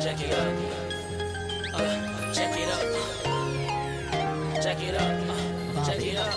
Check it up. Check it up. Check it up. Check it up.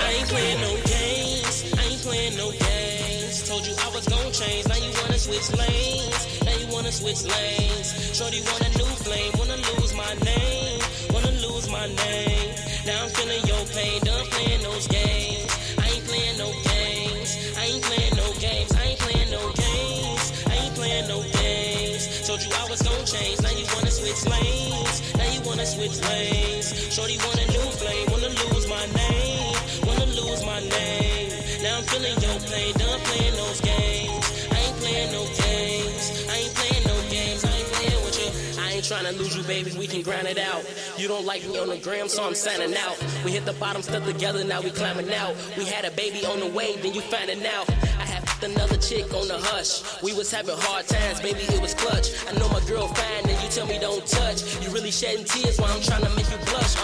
I ain't playing no games. I ain't playing no games. Told you I was gon' change. Now you wanna switch lanes. Now you wanna switch lanes. Shorty want a new flame. Wanna lose my name. Wanna lose my name. Now I'm feeling your pain. Done playing those games. I ain't playing no games. I ain't playing no games. I ain't playing no games. I ain't playing no games. Told you I was gon' change. Now you wanna switch lanes. Now you wanna switch lanes. Shorty want a new flame. Wanna lose my name. Wanna lose my name. Now I'm feeling your pain. Done playing those games. I ain't playing no games. I ain't playing no games. I ain't playing with you. I ain't trying to lose you, baby. We can grind it out. You don't like me on the gram, so I'm signing out. We hit the bottom, stuck together, now we climbing out. We had a baby on the way, then you finding out. I had another chick on the hush. We was having hard times, baby, it was clutch. I know my girl fine, and you tell me don't touch. You really shedding tears while I'm trying to make you blush,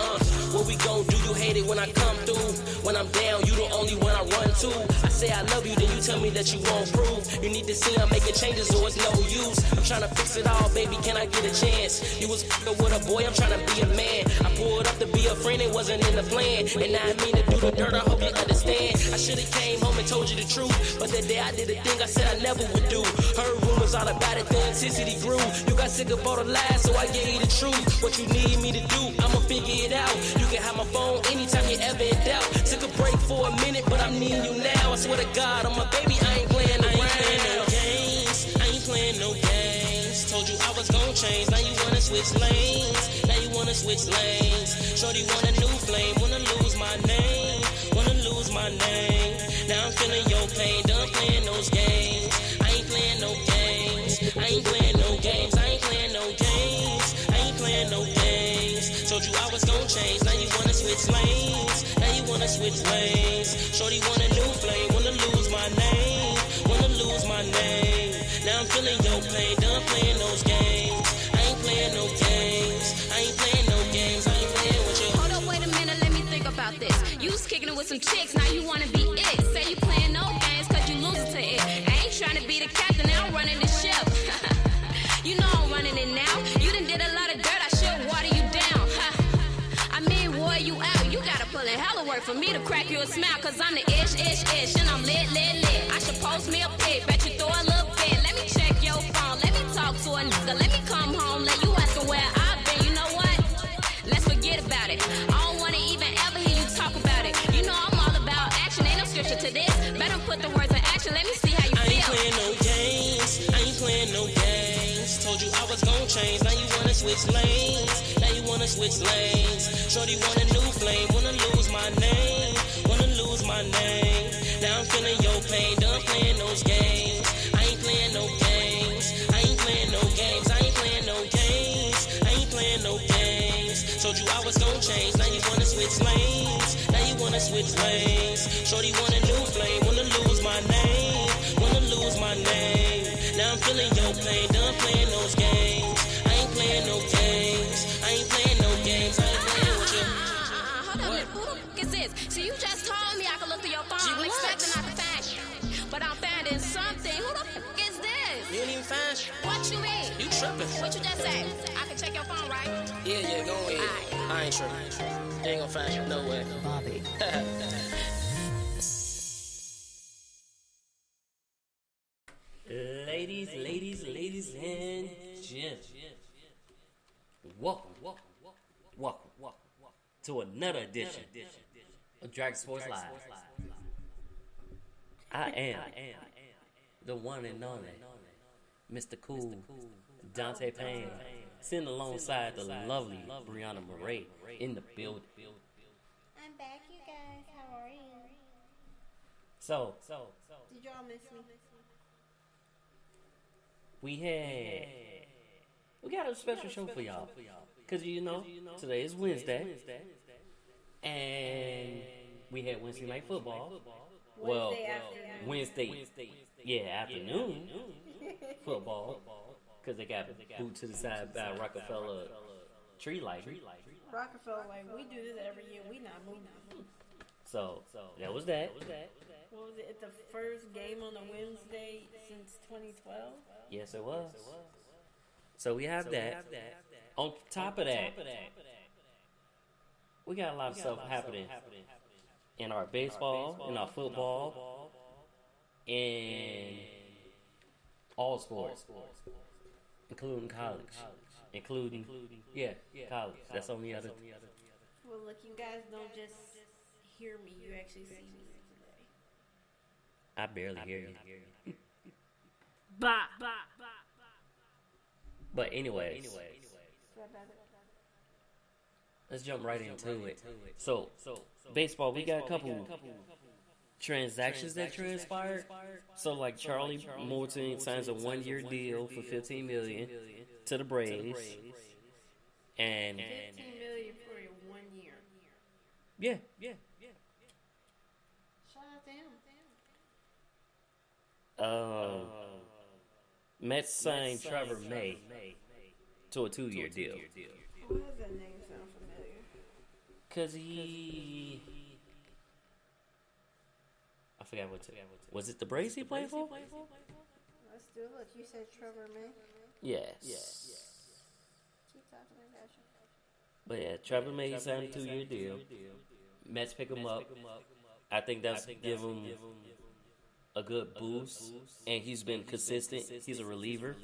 What we gon' do? You hate it when I come through. When I'm down, you the only one I run to. I say I love you, then you tell me that you won't prove. You need to see I'm making changes, or it's no use. I'm trying to fix it all, baby, can I get a chance? You was with a boy, I'm trying to be a man. I pulled up to be a friend, it wasn't in the plan. And now I mean to do the dirt, I hope you understand. I should've came home and told you the truth, but that day I did a thing I said I never would do. Heard rumors all about it, the intensity grew. You got sick of all the lies, so I gave you the truth. What you need me to do, I'ma figure it out. You can have my phone anytime you ever in doubt. Took a break for a minute, but I'm needing you now. I swear to God, I'm a baby, I ain't playing no games. I ain't playing no games. Told you I was gon' change, now you wanna switch lanes. Now you wanna switch lanes. Shorty want a new flame, wanna lose my name. Wanna lose my name. Now I'm feeling your pain, done playing those games. I ain't playing no games. I ain't playing no games. I ain't playing no games. I ain't playing no games. Told you I was gon' change, now you wanna switch lanes. Now you wanna switch lanes. Shorty want a new flame, wanna lose my name. Wanna lose my name. Now I'm feeling your pain, done playing those games. I ain't playing no games. I ain't playing no games. I ain't playing with you. Hold up, wait a minute, let me think about this. You was kicking it with some chicks, now you wanna be it. Say you playing no games, cause you losing to it. I ain't trying to be the captain, now I'm running the ship. You know I'm running it now. You done did a lot of dirt, I should water you down. I mean, wore you out. You gotta pull in hella work for me to crack you a smile. Cause I'm the ish, and I'm lit. I should post me a pic, bet you throw a little bit. Let me check your phone, let me talk to a nigga. Let me come home, let you ask her where I've been. You know what? Let's forget about it. I don't wanna even ever hear you talk about it. You know I'm all about action, ain't no scripture to this. Better put the words in action, let me see how you feel. I ain't playing no games, I ain't playing no games. Told you I was gon' change, now you wanna switch lanes. Now you wanna switch lanes. Shorty want a new flame, wanna lose my name. Wanna lose my name. Now I'm feeling your pain, done playing those games. I ain't playing no games. I ain't playing no games. I ain't playing no games. I ain't playing no games. Told you I was gon' change, now you wanna switch lanes. Now you wanna switch lanes. Shorty want a new flame, wanna lose my name. Wanna lose my name. Now I'm feeling your pain, done playing those games. I ain't playing no games. I ain't playing no games. I ain't playing with you. Hold up, who the f*** is this? See, you just told me I could look through your phone. I'm expecting not to find you, but I'm finding something. Who the f*** is this? You ain't even find you. What you mean? You tripping. What you just said? I can check your phone, right? Yeah, go ahead. Right. I ain't tripping. You ain't gonna find you, no way. Bobby. Ladies and gentlemen, welcome to another edition of Dragon Sports Live. I am the one and only Mr. Cool Dante Payne, sitting alongside the lovely Brianna Murray in the building. I'm back, you guys. How are you? So Did y'all miss me? we got a special show for y'all, because you know today is Wednesday, and we had Wednesday night football. Wednesday afternoon football, because they got booed to the side by Rockefeller tree lighting. Rockefeller, like, we do this every year. We not moving. So that was that. What was it? At the first game on a Wednesday since 2012. Yes, it was. So we have that. On top of that, we got a lot of stuff happening in our baseball, in our football, in all sports, including college, including college. That's on the other. Well, look, you guys don't just hear me; you actually see me today. I barely hear you. Bah. But anyways, let's jump right into it. So, baseball, we got a couple transactions that transpired. So, like Charlie Morton signs a 1-year deal for $15 million to the Braves, and $15 million for your 1 year. yeah. Shout out to him. Mets signed Trevor May to a 2-year deal. Why does that name sound familiar? Cause I forgot what. Was it the Braves he played for? Let's do it. Look, you said Trevor May. Yes. Keep talking, I got you. But yeah, Trevor May he signed a 2-year deal. Mets pick him up. I think that's give him a good boost, and he's been consistent. He's a reliever.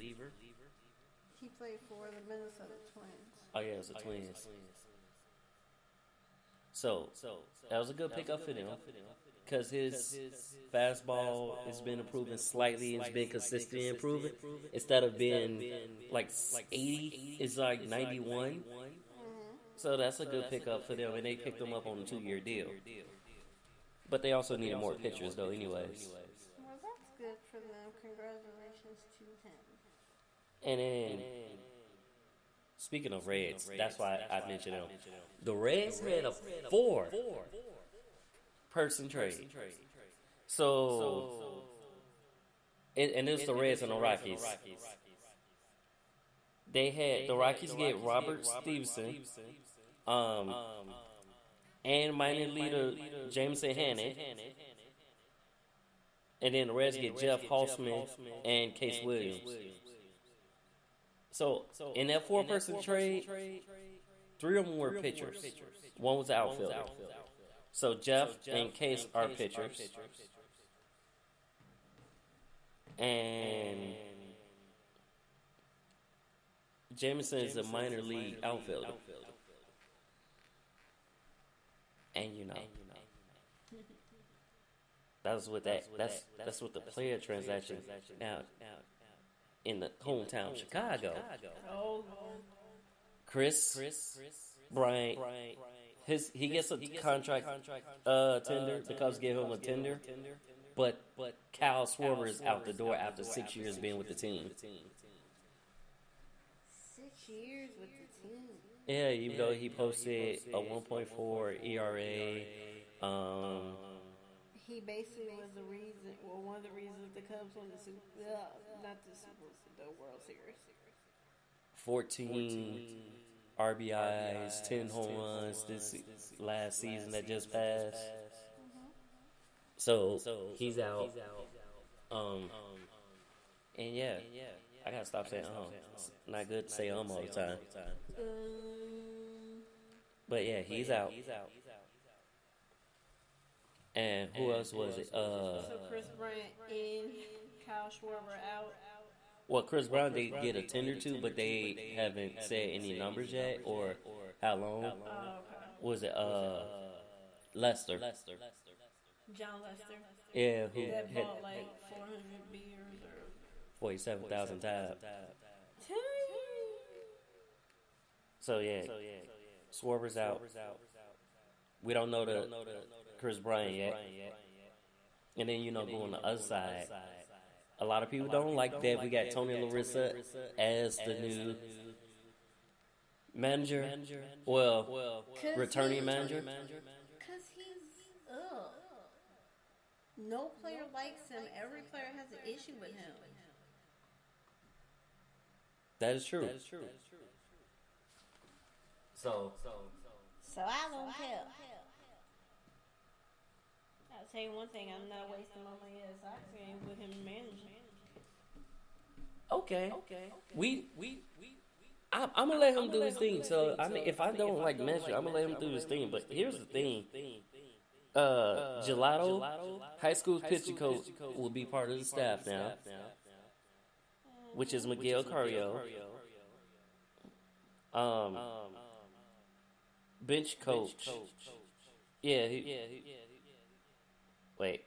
He played for the Minnesota Twins. Oh yeah, it was the Twins. So that was a good pickup for them because his fastball has been improving slightly. It's been consistently improving. Instead of being like 80, it's like 91. So that's a good pickup for them, and they picked him up on a 2-year deal. But they also needed more pitchers, though, anyways. Well, that's good for them. Congratulations to him. And then, speaking of Reds, that's why I mentioned them. The Reds had a 4-person trade. So, and it's the Reds and the Rockies. They had the Rockies get Robert Stephenson, and minor leader Jameson Hannah, and then the Reds get Jeff Hoffman and Case Williams. So in that 4-person trade, 3 of them were pitchers. One was the outfielder. So Jeff and Case are pitchers, and Jameson is a minor league outfielder. And that's what that's what the player transaction now in the hometown of Chicago. Oh, Kris Bryant, he gets a contract tender. The Cubs gave him a tender, but Kyle Schwarber is out the door after 6 years being with the team. 6 years with the team. Yeah, even though he posted a 1.4 ERA. He basically was the reason, one of the reasons the Cubs won the World Series. 14 RBIs, 10 home runs this last season that just passed. So he's out. And yeah, I gotta stop saying It's not good to say all the time. But yeah, he's out. And who else was it? So Kris Bryant in, Kyle Schwarber out. Well, Kris Bryant they get a tender to, but they haven't said any numbers yet or how long. Okay. Was it Lester? John Lester. Yeah, who That had bought like 400 beers or 47,000 times. So yeah, Schwarber's out. We don't know the Kris Bryant yet. And then go on the other side. A lot of people don't like that we got Tony La Russa as the new manager. Well, returning manager. Because he's, no player likes him. Every player has an issue with him. That is true. So I don't care. I'll tell you one thing, I'm not wasting my money at Sox game with him managing. Okay. I'm gonna let him do his thing. So I mean, if I don't like measure, I'm gonna let him do his thing. But here's the thing: Giolitos, high school pitching coach, will be part of the staff now, which is Miguel Cairo. Bench coach. Yeah. Wait.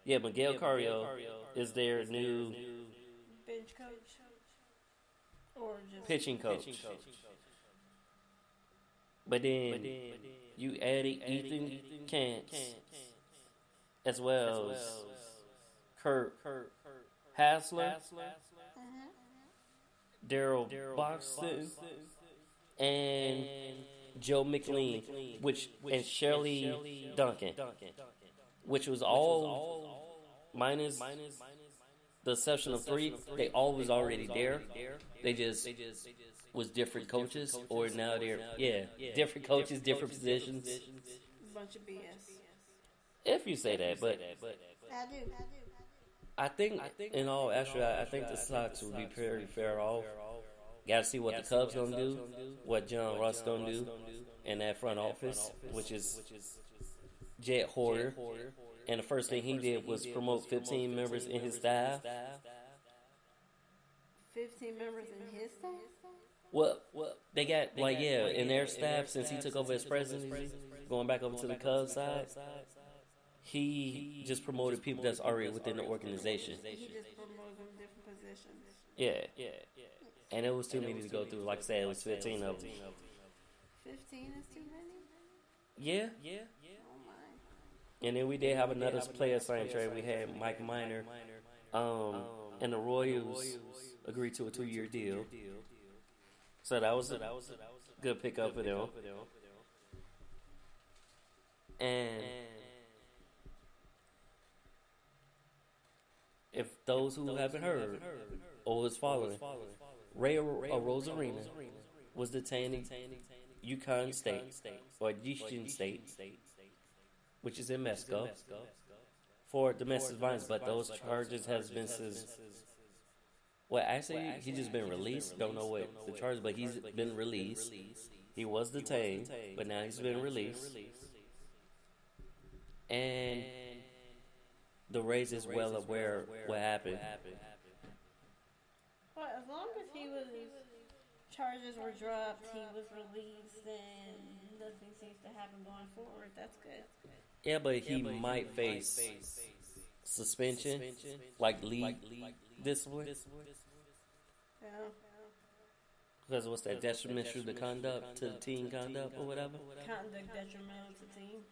Yeah, Miguel Cairo is their new Bench coach? Or just pitching coach. But then you added Ethan Katz as well as Curt Hasler, Daryl Boxton, and Joe McEing, and Shelley Duncan, which was all minus the exception of 3. They all was already there. They just was different coaches, or now they're different coaches, different positions. Bunch of BS. If you say that, but I do. I think in all actually, I think the Sox will be pretty fair off. Got to see what the Cubs gonna do, what John Ross gonna do in that front office, which is Jet Hoarder. And the first thing he did was promote 15 members in his staff. 15 members in his staff? Well, they got in their staff since he took over as presidency, going back over to the Cubs side. He just promoted people that's already within the organization. He just promoted them different positions. Yeah. And it was too many to go through. Like I said, it was 15 of them. 15 is too many? Yeah. Oh my. And then we did have another player sign trade. We had Mike Minor, and the Royals agreed to a 2-year deal. So that was a good pickup for them. And if those who haven't heard or was following, Ray Arozena was detained Yucatán State, or Yucatán State, which is in Mexico, for domestic violence, but those charges has been since. Well, actually, he just been released. Don't know what the charge, but he's been released. He was detained, but now he's been released. And the Rays is well aware what happened. Well, as long as charges were dropped, he was released, and nothing seems to happen going forward. That's good. Yeah, but he might face suspension, like league discipline. Yeah. Because what's that, detrimental to conduct, to team conduct or whatever? Conduct detrimental to team.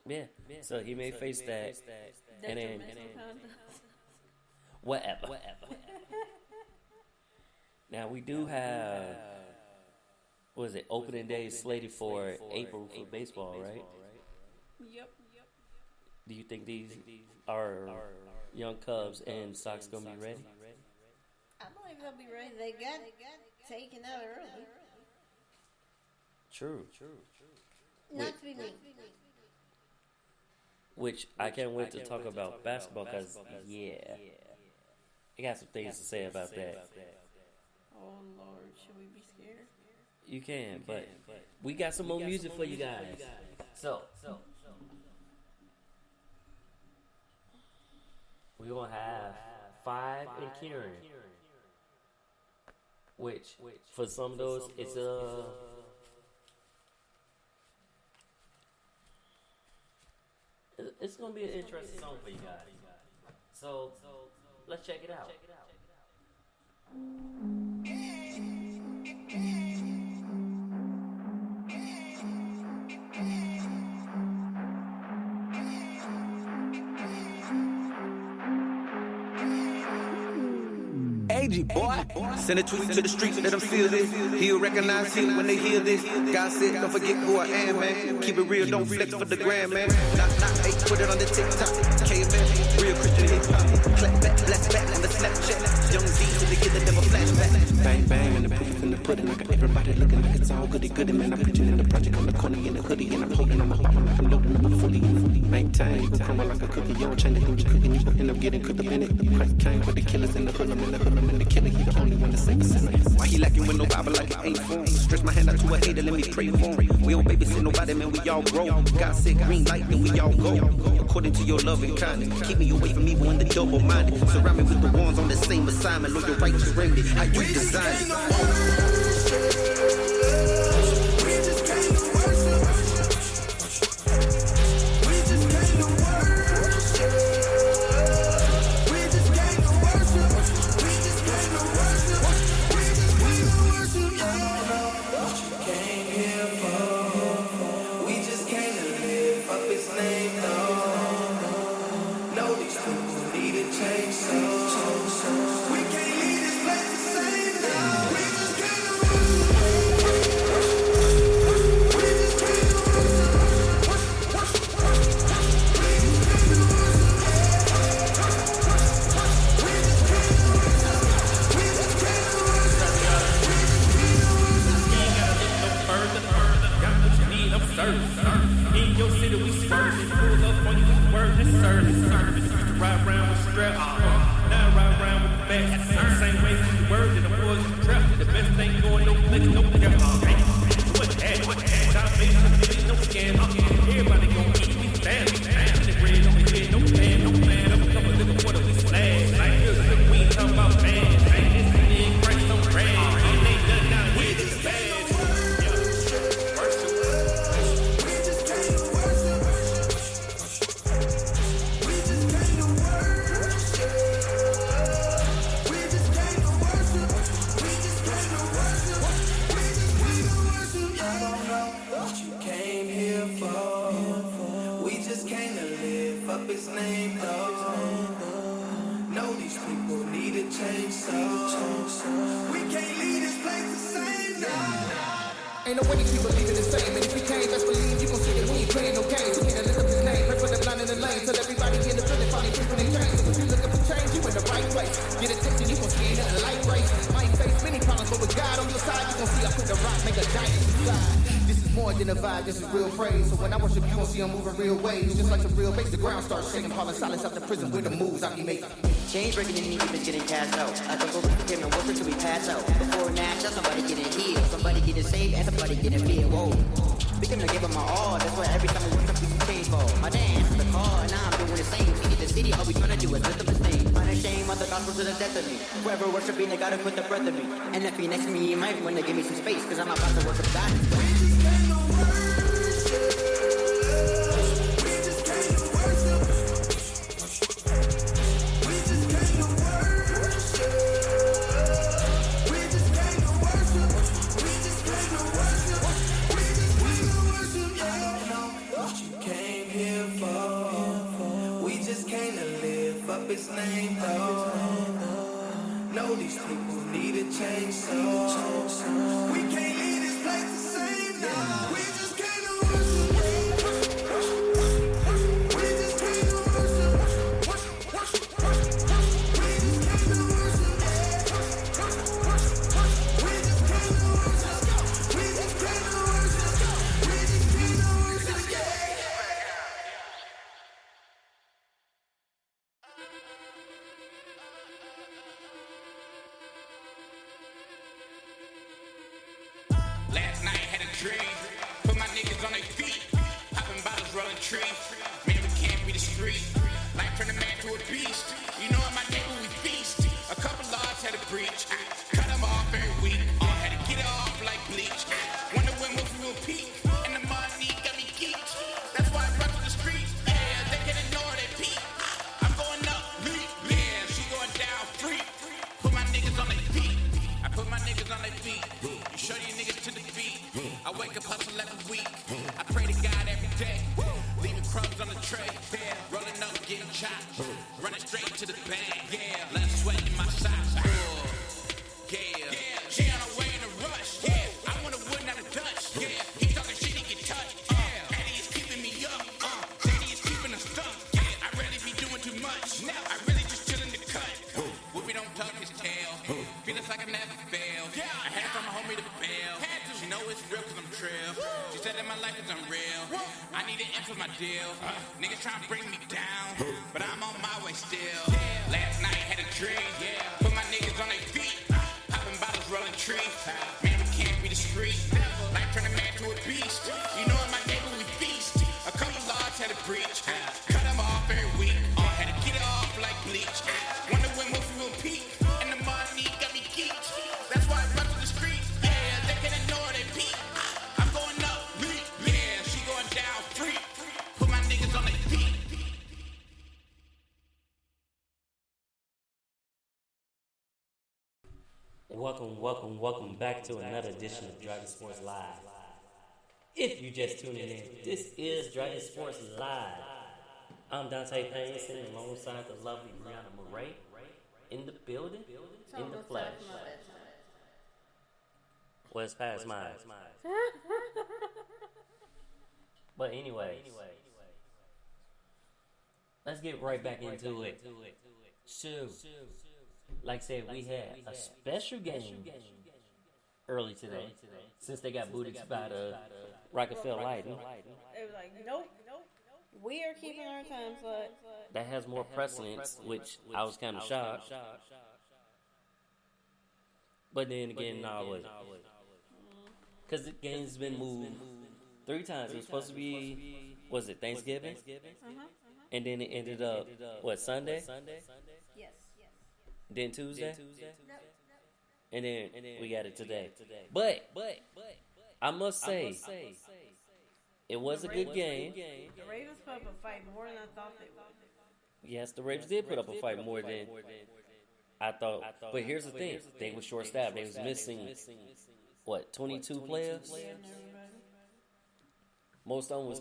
Yeah. So he may face that. And then Conduct. whatever. Now we do have, opening day slated for April for baseball, right? Yep. Do you think these are young Cubs and Sox gonna be ready? I believe they'll be ready. They got taken out early. True. Not to be me. Which I can't wait to talk about basketball because, I got some things to say about that. Oh, Lord. Should we be scared? You can, but we got some more music for you guys. So we're going to have 5 and Kieran. Which, for some of those, it's it's going to be an interesting song for you guys. So let's check it out. AG boy, send a tweet to the streets, let them feel this. He'll recognize him when they hear this. God said, don't forget who I am, man. Keep it real, don't flex for the gram, man. Not, put it on the TikTok. KMF, real Christian hip hop. Clap back, blast back on the Snapchat. Young D to the kid that never flashback. Bang, bang, and the proof is in the pudding. I got everybody looking like it's all goody, man. I'm pitching in the project on the corner in the hoodie, and I'm holding on my bottom like I'm loading up fully. Maintain, crumble like a cookie. You don't change the thing you cooking, you gon' end up getting cooked up in it. Crack came with the killers in the hood, I'm in the hood, I'm in the killer. He the only one to save a sinner. Why he lacking with no Bible like it ain't for him? Stretch my hand out to a hater, let me pray for him. We don't babysit nobody, man, we all grow. God said green light, then we all go. According to your love and kindness, keep me away from evil and the double-minded. Surround me with the ones on the same assignment. Lord, your righteous remedy, how you design it. Ain't no way these people leaving the same. And if we can't, best believe you gon' see that we ain't playing no games. We can't lift up his name, pray for the blind in the lane. Tell everybody in the building, finally free from their chains. If you looking for change, you in the right place. Get attention, you gon' see it in a light race. Might face many problems, but with God on your side, you gon' see I put the rock, make a giant slide. This is more than a vibe, this is real praise. So when I worship, you gon' see I'm moving real ways. Just like some real bass, the ground starts shaking. Calling silence out the prison with the moves I be making. Change breaking in demons getting cast out. I don't go with him and work until we pass out. Before Nash, somebody getting healed, somebody getting saved, and somebody getting filled. Whoa. Become to give them my all. That's why every time I work, something change for. My dance is the call, and now I'm doing the same. See the city, all we tryna do is lift up his name. Unashamed of the gospel to the death of me. Whoever worshiping, they gotta put the breath of me. And if he next to me, he might wanna give me some space, cause I'm about to worship God. His name, though. Know these people need a change, so we can't leave this place the same now. We just came to worship. We just came to worship. We just came to worship. We just came to worship. We just came to worship. We just came to worship. Last night had a dream, put my niggas on their feet, popping bottles, rolling trees. Man, we can't be the street. Life turned a man to a beast. You know in my neighborhood we feast. A couple laws had a breach. Cut them off every week. Had to get it off like bleach. Wonder when we will peak. And the money got me geeked. That's why I run to the streets. Yeah, they can ignore they peak. I'm going up, leap. Yeah, she going down, free. Put my niggas on their feet. I put my niggas on their feet. You show these niggas to the beat. I wake up I need an end for my deal. Niggas trying to bring me down, but I'm on my way still. Last night had a dream, put my niggas on their feet. Popping bottles, rolling trees. Man, we can't be the street. Life turn a man to a beast. You know in my neighborhood we feast. A couple large had a breach. Cut them off every week. Had to get it off like bleach. Wonder when Wolfie will peak. And the money got me geeked. That's why I run to the streets. Yeah, they can ignore they peak. I'm going up, yeah, she going down free. Put my niggas on their feet. Welcome back to another edition of Dragon Sports Live. If you just tuning in, this is Dragon Sports Live. I'm Dante Payne, sitting alongside the lovely Brianna Murray in the building, in the flesh. Well, it's past mine. But anyway, let's get right back into it. So, like I said, we had a special game early today, since they got booted by the Rockefeller Lightning. They were like, nope. We are keeping our time slot. That has more precedence, which I was kind of shocked. But then again, no, I wasn't. Because the game's been moved 3 times. It was supposed to be, was it Thanksgiving? And then it ended up, what, Sunday? Yes. Then Tuesday? And then we got it today. But I must say, it was a good game. The Ravens put up a fight more than I thought they would. Yes, the Ravens did put up a fight more than I thought. But here's the thing. They were short-staffed. They was missing, what, 22 players? Most of them was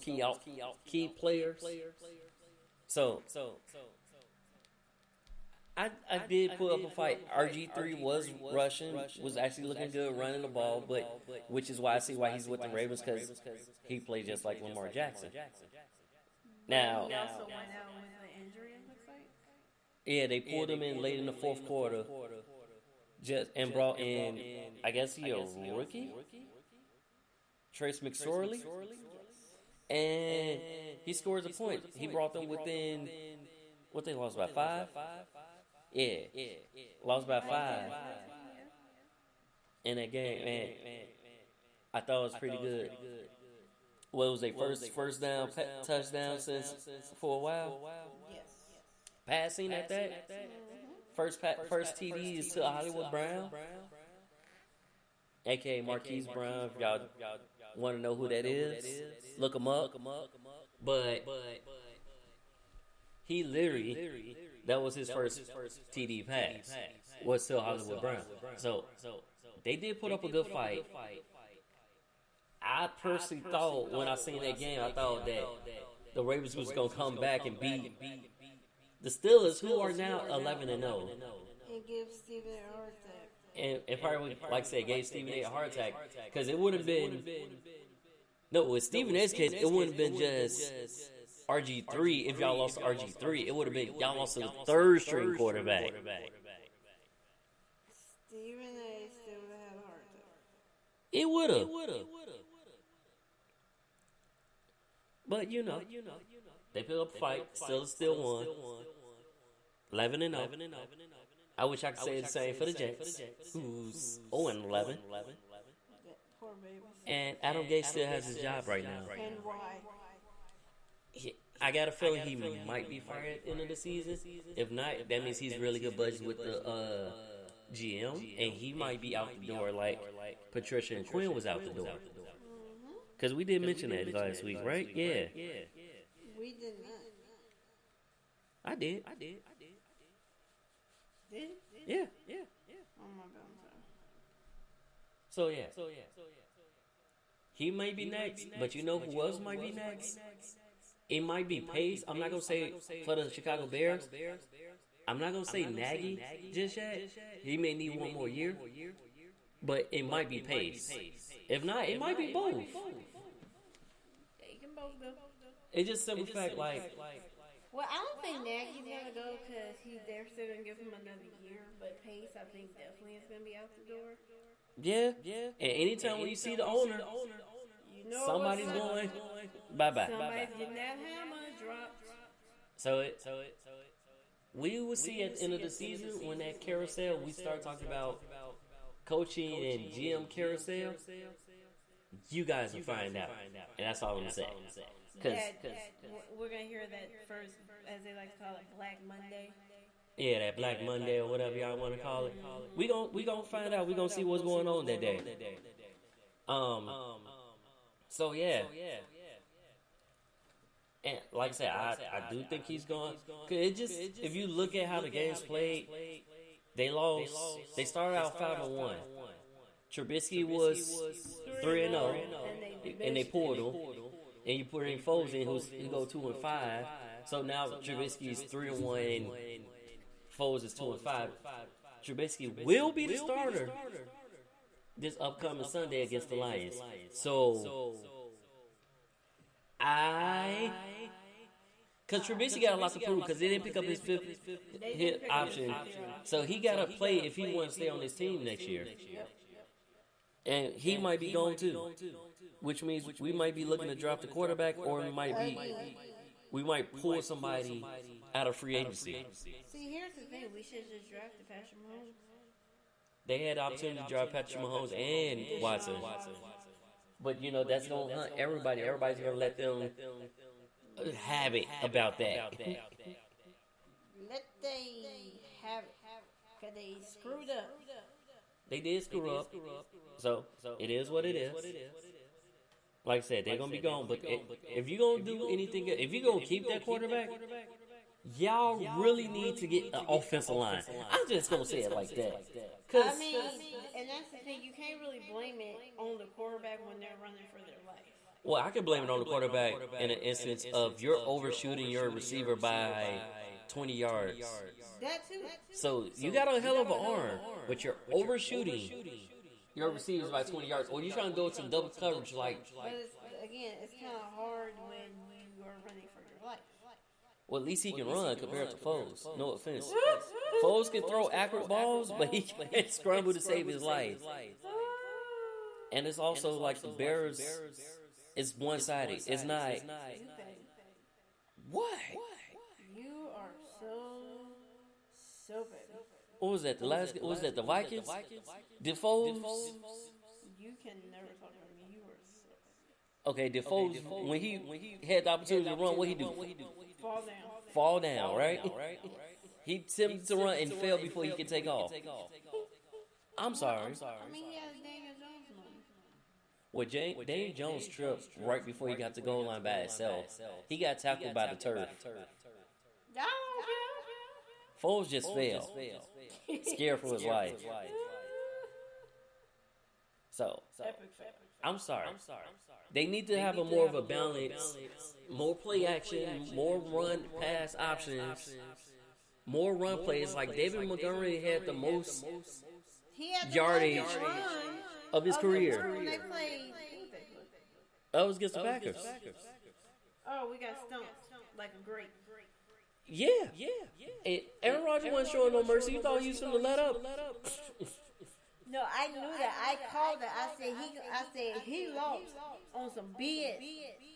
key players. So I did put up a fight. RG3 was rushing, was actually looking good, running the ball, but which is why I see why he's with the Ravens, because he played just like Lamar Jackson. Now, He also went out with an injury, it looks like. Yeah, they pulled him in late in the fourth quarter, and brought in, I guess he a rookie, Trace McSorley, and he scores a point. He brought them within, what they lost by 5? Yeah, lost by 5 in that game, man. I thought it was pretty good. What was their first down touchdown since for a while? Yes. Passing at that. First TD is to Hollywood Brown, aka Marquise Brown. If y'all want to know who that is, look him up. But he literally, that was his first TD pass, was to Hollywood Brown. So they did put up a good fight. I personally thought, when I seen that game, I thought that the Ravens was going to come back and beat the Steelers, who are now 11-0. And give Stephen a heart attack. And probably, like I said, gave Stephen A heart attack, because it would have been, no, with Stephen A's case, it wouldn't have been just RG3. If y'all lost to RG3, it would have been y'all lost to the third string quarterback. Stephen A still would have had a heart attack. It would have. But you know, they put up a fight. Still won. 11-0. I wish I could say the same for the Jets, who's 0-11. Poor baby. And Adam Gase still has his job right now. And why? I got a feeling he might be fired at the end of the season. If not, that means he's really good budget with the GM, and he might be out the door like Patricia and Quinn was out the door. Because we did mention that last week, right? Yeah. We did not. I did. Did? Yeah. Oh my God. So yeah. He might be next, but you know who else might be next? It might be Pace. I'm not gonna say for the Chicago Bears. I'm not gonna say Nagy just yet. He may need one more year, but it might be Pace. If not, it might be both. They can both go. It's just simple fact, like. Well, I don't think Nagy's gonna go because they're still gonna give him another year. But Pace, I think, definitely is gonna be out the door. Yeah. And anytime when you see the owner, somebody's going bye-bye. Somebody's getting that hammer dropped. So we will see at the end of the season when that carousel, we start talking about coaching and GM carousel. You guys will find out, and that's all I'm gonna say. Cause we're gonna hear that first, as they like to call it, Black Monday. Yeah, that Black Monday or whatever y'all want to call it. We gonna find out. We gonna see what's going on that day. So yeah. And like I said, I do think he's gone. Cause it just, if you look at how the game's played, they lost. They started out 5-1. Trubisky was 3-0, and they pulled him. And you put in Foles in, who go 2-5. So now Trubisky's 3-1, and Foles is 2-5. Trubisky will be the starter this upcoming Sunday against the Lions. So because Trubisky got a lot to prove because they didn't pick up his fifth hit option. So he got to play if he wants to stay on this team next year. And he might be gone too, which means we might be looking to drop the quarterback, or we might pull somebody out of free agency. See, here's the thing: we should just draft Patrick Mahomes. They had the opportunity to draft Patrick Mahomes and Watson, but that's gonna hunt everybody. Everybody's gonna let them have it about that. Let they have it, cause they screwed up. They did screw up. So it is what it is. Like I said, they're going to be gone. But if you're going to do anything, if you're going to keep that quarterback, y'all really need to get an offensive line. I'm just going to say it like that. I mean, and that's the thing. You can't really blame it on the quarterback when they're running for their life. Well, I can blame it on the quarterback in an instance of you're overshooting your receiver by 20 yards. That too. So you got a hell of an arm, but you're overshooting your receivers by 20 yards, or you're trying to go to double coverage like. But it's kind of hard when you are running for your life. Well, at least he can run compared to Foles. No offense. Foles can throw accurate balls, but he can't scramble to save his life. And it's also like the Bears. It's one-sided. It's not. What? You are so bad. What was that? What was that? The Vikings? Did Foles? You can never talk about me. You were so bad. Okay, did Foles, when he had the opportunity to run, what he do? Fall down. Fall down, right? He attempted to run and failed before he could take off. I'm sorry. I mean, he has Daniel Jones money. Well, Daniel Jones tripped right before he got to goal line by himself. He got tackled by the turf. Foles just failed. Scared for his life. So, I'm sorry. They need to have more of a balance, more play action, more run pass options, more run plays. Like David Montgomery had the most yardage of his career. That was against the Packers. Oh, we got stumped like a grape. Yeah. And Aaron Rodgers wasn't showing no mercy. You thought he was going to let up? No, I knew that. I called it. I said he lost on some BS.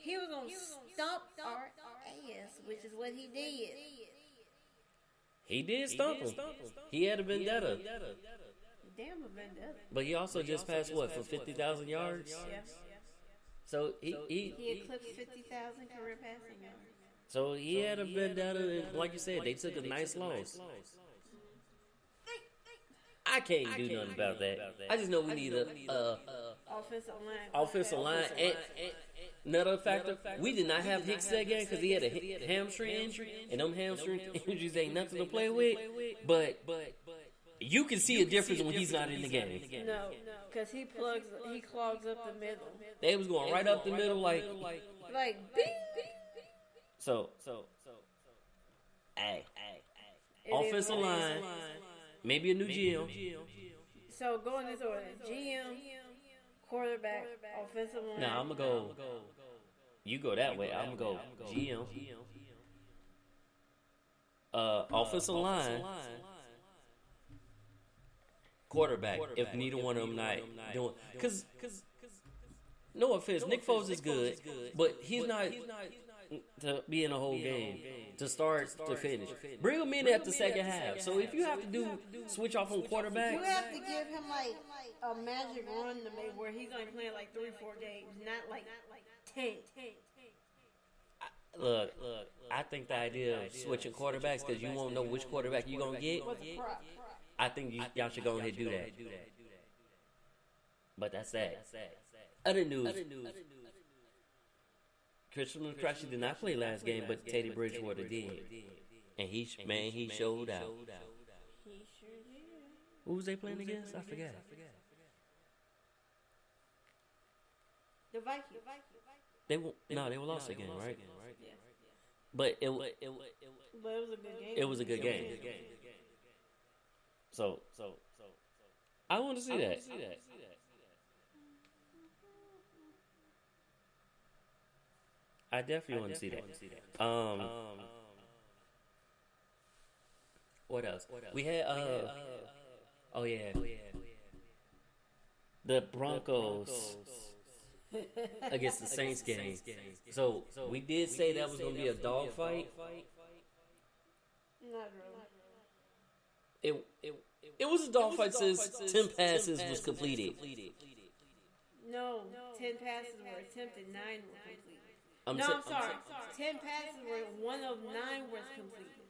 He was going to stomp our ass, which is what he did. He did stomp him. He had a vendetta. Damn a vendetta. But he also just passed, what, for 50,000 yards? Yeah. So he eclipsed 50,000 career passing yards. So he had a vendetta, and like you said, they took a nice loss. I can't do nothing about that. I just know we need a offensive line. And another factor, we did not have Hicks that game because he had a hamstring injury, and them hamstring injuries ain't nothing to play with. But you can see a difference when he's not in the game. No, because he clogs up the middle. They was going right up the middle like bing. So, hey, offensive line, maybe a new GM. So go in this order: GM, quarterback, offensive line. Nah, I'm gonna go. You go that way. I'm gonna go GM, offensive line, quarterback. If neither one of them not doing, because No offense, Nick Foles is good, but he's not to be in a whole game to start to finish. Bring him in at the second half. So if you have to switch off on quarterback, you have to give him like a magic run to make where he's only playing like 3-4 games, not like 10. Look, I think the idea of switching quarterbacks because you won't know which quarterback you're going to get, I think y'all should go ahead and do that. But that's sad. Other news. Christian McCrashy did not play last game, but Teddy Bridgewater did. And he showed out. He sure did. Who was they playing against? I forgot. The Vikings. They were lost again, right? Yeah. But it was a good game. It was a good game. So I want to see that. I definitely want to see that. What else? We had the Broncos against the Saints game. So we did say that was going to be a dogfight. Not really. It was a dogfight since 10 passes was completed. No, 10 passes were attempted, 9 were completed. I'm sorry. 10 passes were 1 of 9 was completed.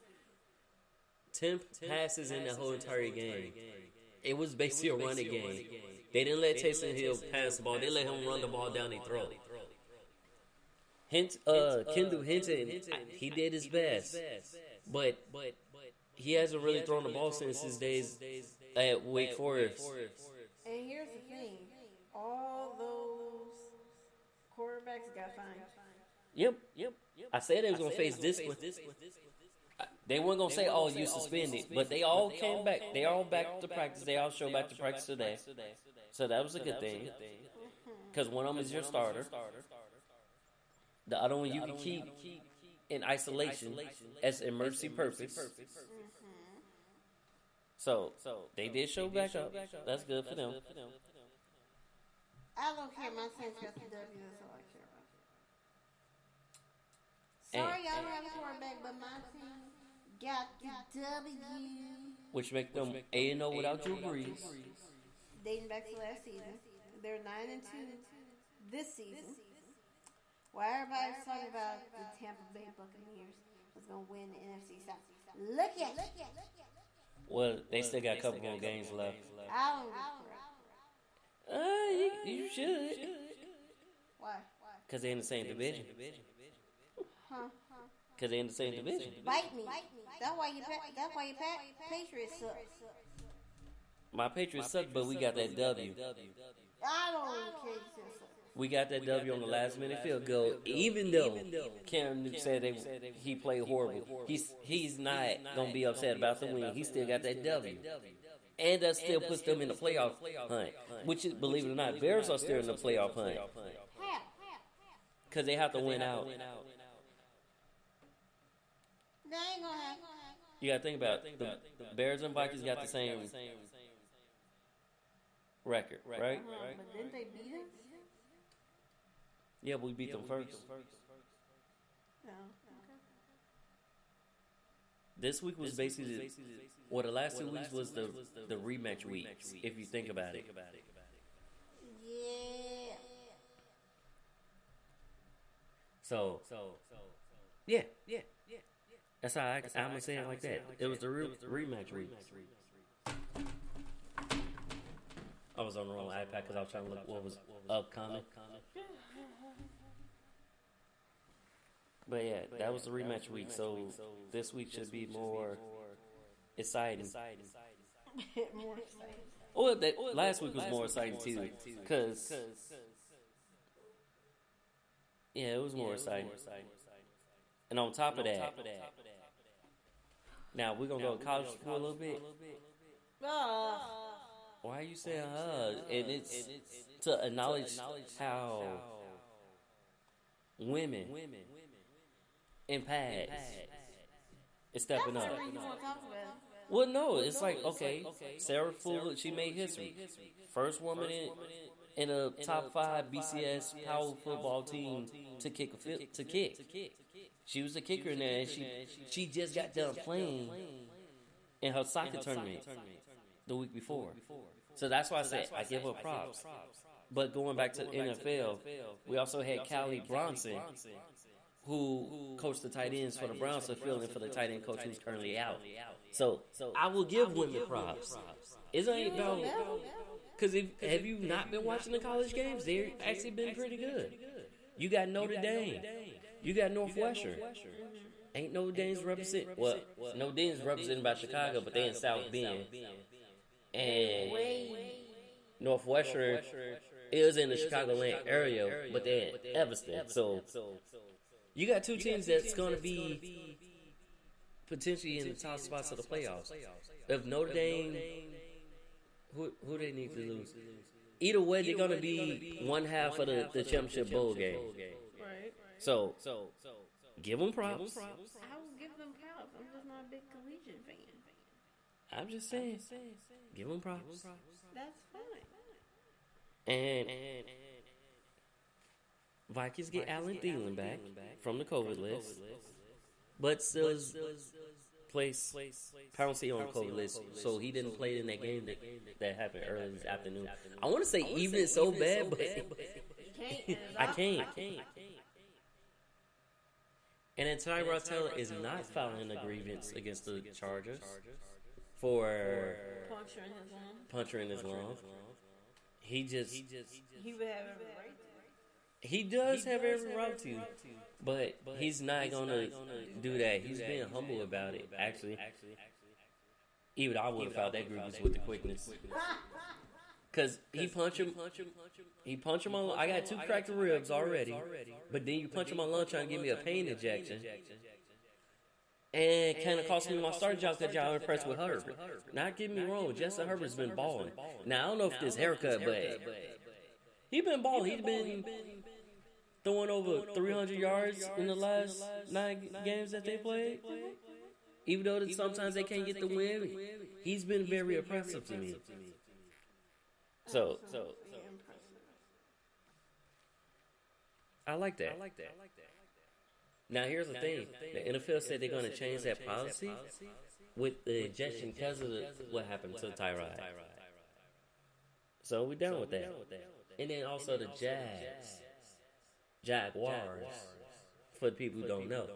10 passes in the whole entire game. It was basically a running game. They didn't let Taysom Hill pass the ball. They let him run the ball down their throat. Kendall Hinton, he did his best. But he hasn't really thrown the ball since his days at Wake Forest. And here's the thing. All those quarterbacks got fined. Yep. I said they was going to face discipline. They weren't going to say, oh, you suspended. But they all came back. They all back to practice. They all showed back to practice today. So that was a good thing. Because one of them is your starter. The other one you can keep in isolation as emergency purpose. So they did show back up. That's good for them. I don't care. My Saints got the W. That's all I care about. Sorry, I don't have a quarterback, but my team got the W. Which make them 8-0 without Drew Brees. Dating back to last season. They're 9-2 this season. While everybody's talking about the Tampa Bay Buccaneers was going to win the NFC South. Look at it. Well, they still got a couple more games left. I don't agree. You should. Why? Because they're in the same division. Huh? Because they're in the same division. Bite me. That's why your Patriots suck. My Patriots suck, but we got that W. I don't care. We got that W on the last minute field goal, even though Cam Newton said he played horrible. He's not going to be upset about the win. He still got that W. And that still puts them in the playoff hunt. Which is, believe it or not, Bears are still in the playoff hunt. Because they have to win out. That ain't gonna happen. You got to think about it. The Bears and Vikings got the same record, right? But didn't they beat us? Yeah, we beat them first. No. This week was basically, the last 2 weeks was the rematch weeks, if you think about it. Yeah. So, yeah. That's how I'm going to say it like that. It was the rematch week. I was on the wrong iPad because I was trying to look what was upcoming. But yeah, that was the rematch week. So this week should be more exciting. More exciting. Well, last week was more exciting too, because it was more exciting. And on top of that, now we're gonna go to college for a little bit. Why are you saying And it's to acknowledge how women in pads is stepping up. Well, no, it's like, okay, Sarah Fuller, she made history. First woman in a top 5 BCS power football team to kick. She was a kicker in there, and she just got done playing in her soccer tournament the week before. So that's why I said I give her props. But going back to NFL, we also had Callie Bronson, who coached the tight ends for the Browns, so filling in for the tight end coach who's currently out. So I will give women props. It ain't about, because have you not been watching the college games? They've actually been pretty good. You got Notre Dame. You got Northwestern. Ain't Notre Dame's represent. Well, Notre Dame's represented by Chicago, but they in South Bend. And Northwestern is in the Chicagoland area, but they're in Evanston. So you got two teams that's going to be potentially in the top spots of the playoffs. If Notre Dame, who they need to lose? Either way, they're going to be one half of the championship bowl game. Right. So give them props. I will give them props. I'm just not a big collegiate fan. I'm just saying, give them props. That's fine. And Vikings get Alan Thielen back from the COVID list, but still place Pouncey on the COVID list, so he didn't play in that game that happened early this afternoon. I want to say even it's so bad, but I can't. And then Tyrod Taylor is not filing a grievance against the Chargers for puncturing his lung. He would have every right to. He does have every right to, but he's not gonna do that. He's being humble about it. Actually, even I would have filed that grievance with the quickness, cause he punched him. He punched him on. I got 2 cracked ribs already, but then you punch him on lunch trying to give me a pain injection. And kind of cost me my starting job because y'all impressed with Herbert. Not getting me wrong, Justin Herbert's been balling. Now, I don't know if this haircut, but he been balling. He's been throwing over 300 yards in the last 9 games that they played. Even though sometimes they can't get the win, he's been very impressive to me. So I like that. Now, here's the thing. The NFL said they're going to change that policy with the ejection because of what happened to Tyrod. So we're done with that. And then also the Jaguars, for the people who don't know.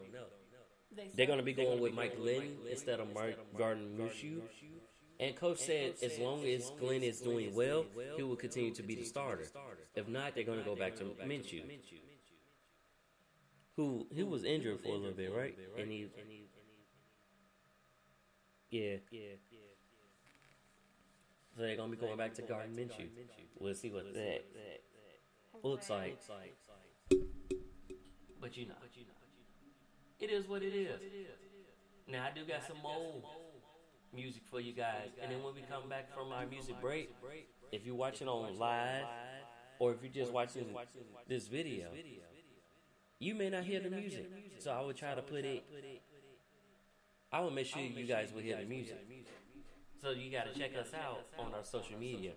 They're going to be going with Mike Glenn instead of Mark Gardner-Minshew. And Coach said as long as Glenn is doing well, he will continue to be the starter. If not, they're going to go back to Minshew. Who was injured for a little bit, right? And he so they're gonna be going back to Gardner Minshew. We'll see what that looks like. But you know, it is what it is. Now I do got some more music for you guys, and then when we come back from our music break, if you're watching on live or if you're just watching this video, you may not hear the music, so I would try to put it. I will make sure you guys will hear the music. So you got to check us out on our social media.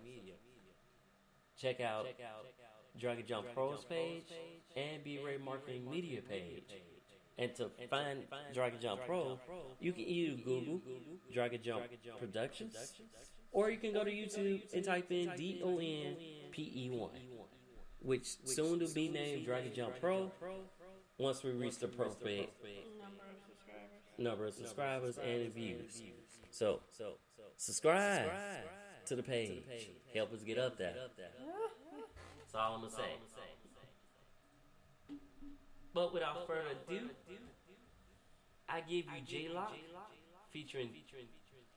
Check out Dragon Jump Pro's page and B-Ray Marketing Media page. And to find Dragon Jump Pro, you can either Google Dragon Jump Productions, or you can go to YouTube and type in DONPE1. Which soon to be named Dragon Jump Pro once we reach the perfect number of subscribers and views. So subscribe to the page. Help us get up there. That's all I'm going to say. But without further ado, I give you J-Lock featuring